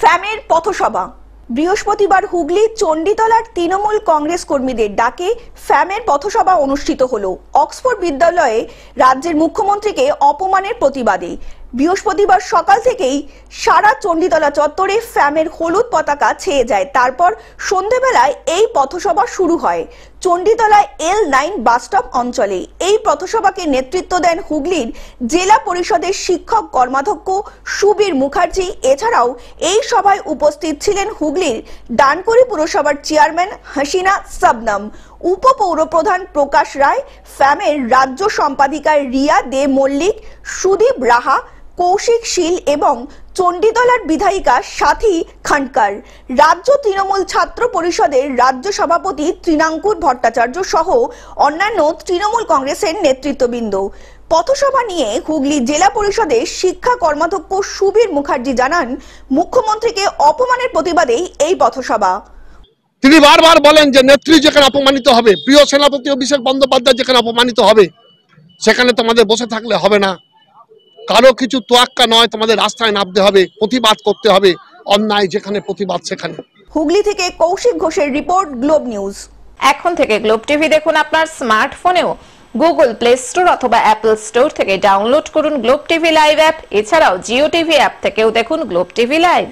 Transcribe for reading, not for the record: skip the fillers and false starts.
ফ্যামের পথসভা। বৃহস্পতিবার হুগলি চণ্ডীতলার তৃণমূল কংগ্রেস কর্মীদের ডাকে ফ্যামের পথসভা অনুষ্ঠিত হলো অক্সফোর্ড বিদ্যালয়ে রাজ্যের মুখ্যমন্ত্রীকে অপমানের প্রতিবাদে। বৃহস্পতিবার সকাল থেকেই সারা চণ্ডীতলা চত্বরে ফ্যামের হলুদ পতাকা ছেয়ে যায়। তারপর সন্ধেবেলায় এই পথসভা শুরু হয় চণ্ডীতলায় L9 বাসস্টপ অঞ্চলে। এই পথসভাকে নেতৃত্ব দেন হুগলির জেলা পরিষদের শিক্ষক কর্মাধ্যক্ষ সুবীর মুখার্জি। এছাড়াও এই সভায় উপস্থিত ছিলেন হুগলির ডানকুনি পুরসভার চেয়ারম্যান হাসিনা শবনম, উপপৌরপ্রধান প্রকাশ রায়, ফ্যামের রাজ্য সম্পাদিকা রিয়া দে মল্লিক, সুদীপ রাহা, কৌশিক শীল এবং চণ্ডীতলার বিধায়িকা সাথী খান্ডকার, রাজ্য তৃণমূল ছাত্র পরিষদের রাজ্য সভাপতি তৃণাঙ্কুর ভট্টাচার্য সহ অন্যান্য তৃণমূল কংগ্রেসের নেতৃত্ববৃন্দ। পথসভা নিয়ে হুগলি জেলা পরিষদের শিক্ষা কর্মাধ্যক্ষ সুবীর মুখার্জি জানান, মুখ্যমন্ত্রীকে অপমানের প্রতিবাদেই এই পথসভা। তিনি বারবার বলেন যে নেত্রী যেখানে অপমানিত হবে, প্রিয় সেনাপতি অভিষেক বন্দ্যোপাধ্যায় যেখানে অপমানিত হবে, সেখানে তোমাদের বসে থাকলে হবে না। কারো কিছু তোয়াক্কা নয়, তোমাদের রাস্তায় নামতে হবে, প্রতিবাদ করতে হবে। অন্যায় যেখানে প্রতিবাদ সেখানে। হুগলি থেকে কৌশিক ঘোষের রিপোর্ট, গ্লোব নিউজ। এখন থেকে গ্লোব টিভি দেখুন আপনার স্মার্টফোনেও। গুগল প্লে স্টোর অথবা অ্যাপল স্টোর থেকে ডাউনলোড করুন গ্লোব টিভি লাইভ অ্যাপ। এছাড়াও জিও টিভি অ্যাপ থেকেও দেখুন গ্লোব টিভি লাইভ।